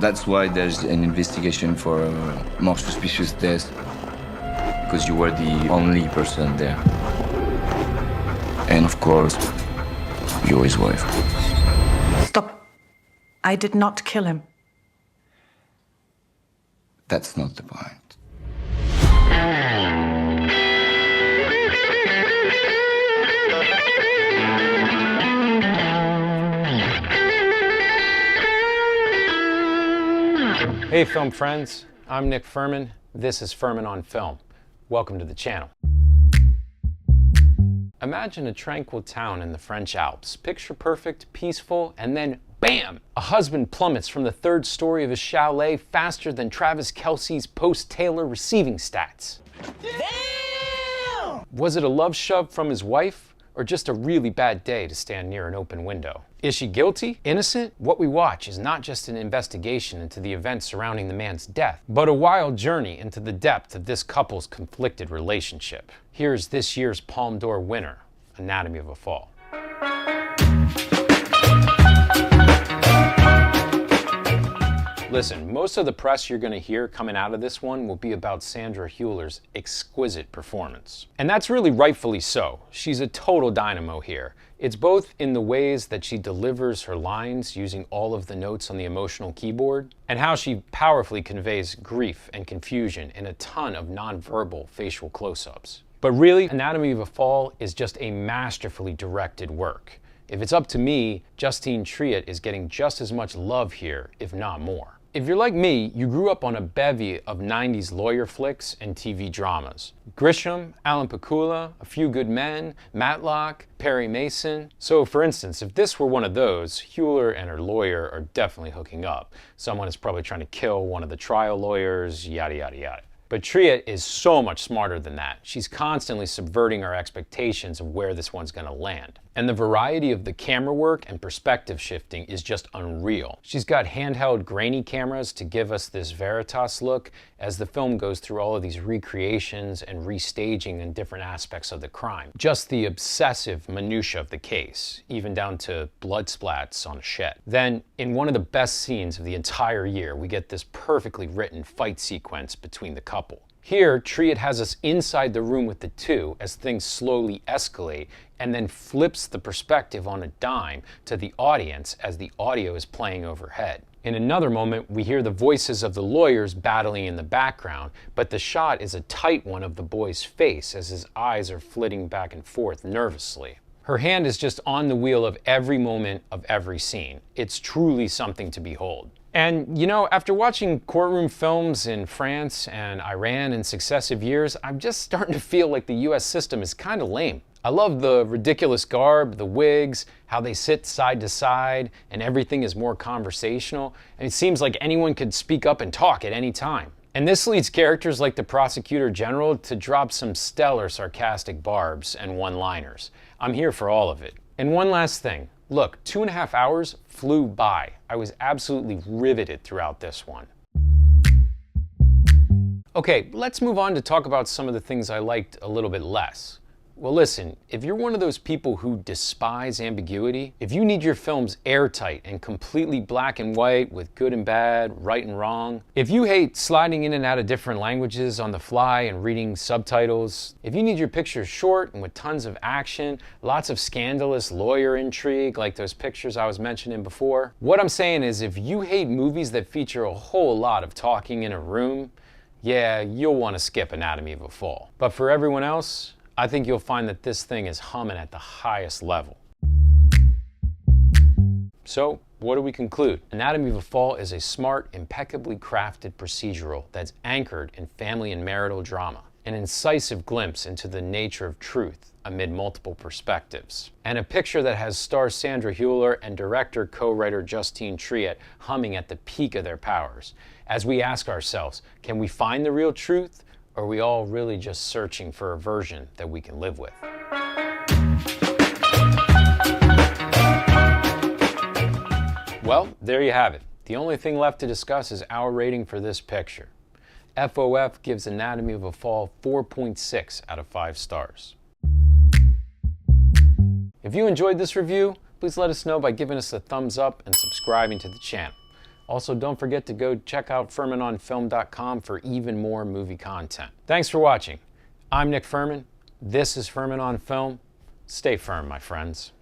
That's why there's an investigation for a more suspicious death, because you were the only person there. And of course, you're his wife. Stop. I did not kill him. That's not the point. Hey film friends, I'm Nick Furman. This is Furman on Film. Welcome to the channel. Imagine a tranquil town in the French Alps, picture perfect, peaceful, and then bam! A husband plummets from the third story of his chalet faster than Travis Kelce's post-Taylor receiving stats. Damn! Was it a love shove from his wife? Or just a really bad day to stand near an open window? Is she guilty? Innocent? What we watch is not just an investigation into the events surrounding the man's death, but a wild journey into the depth of this couple's conflicted relationship. Here's this year's Palme d'Or winner, Anatomy of a Fall. Listen, most of the press you're going to hear coming out of this one will be about Sandra Hüller's exquisite performance. And that's really rightfully so. She's a total dynamo here. It's both in the ways that she delivers her lines using all of the notes on the emotional keyboard, and how she powerfully conveys grief and confusion in a ton of nonverbal facial close-ups. But really, Anatomy of a Fall is just a masterfully directed work. If it's up to me, Justine Triet is getting just as much love here, if not more. If you're like me, you grew up on a bevy of 90s lawyer flicks and TV dramas. Grisham, Alan Pakula, A Few Good Men, Matlock, Perry Mason. So for instance, if this were one of those, Hüller and her lawyer are definitely hooking up. Someone is probably trying to kill one of the trial lawyers, yada yada yada. But Triet is so much smarter than that. She's constantly subverting our expectations of where this one's gonna land. And the variety of the camera work and perspective shifting is just unreal. She's got handheld grainy cameras to give us this Veritas look as the film goes through all of these recreations and restaging in different aspects of the crime. Just the obsessive minutia of the case, even down to blood splats on a shed. Then, in one of the best scenes of the entire year, we get this perfectly written fight sequence between the couple. Here, Triet has us inside the room with the two as things slowly escalate, and then flips the perspective on a dime to the audience as the audio is playing overhead. In another moment, we hear the voices of the lawyers battling in the background, but the shot is a tight one of the boy's face as his eyes are flitting back and forth nervously. Her hand is just on the wheel of every moment of every scene. It's truly something to behold. And you know, after watching courtroom films in France and Iran in successive years, I'm just starting to feel like the US system is kind of lame. I love the ridiculous garb, the wigs, how they sit side to side, and everything is more conversational. And it seems like anyone could speak up and talk at any time. And this leads characters like the prosecutor general to drop some stellar sarcastic barbs and one-liners. I'm here for all of it. And one last thing. Look, 2.5 hours flew by. I was absolutely riveted throughout this one. Okay, let's move on to talk about some of the things I liked a little bit less. Well listen, if you're one of those people who despise ambiguity, if you need your films airtight and completely black and white with good and bad, right and wrong, if you hate sliding in and out of different languages on the fly and reading subtitles, if you need your pictures short and with tons of action, lots of scandalous lawyer intrigue like those pictures I was mentioning before, what I'm saying is if you hate movies that feature a whole lot of talking in a room, yeah, you'll want to skip Anatomy of a Fall. But for everyone else, I think you'll find that this thing is humming at the highest level. So, what do we conclude? Anatomy of a Fall is a smart, impeccably crafted procedural that's anchored in family and marital drama, an incisive glimpse into the nature of truth amid multiple perspectives, and a picture that has star Sandra Hüller and director co-writer Justine Triet humming at the peak of their powers, as we ask ourselves, can we find the real truth? Or are we all really just searching for a version that we can live with? Well, there you have it. The only thing left to discuss is our rating for this picture. FOF gives Anatomy of a Fall 4.6 out of 5 stars. If you enjoyed this review, please let us know by giving us a thumbs up and subscribing to the channel. Also, don't forget to go check out FurmanOnFilm.com for even more movie content. Thanks for watching. I'm Nick Furman. This is Furman on Film. Stay firm, my friends.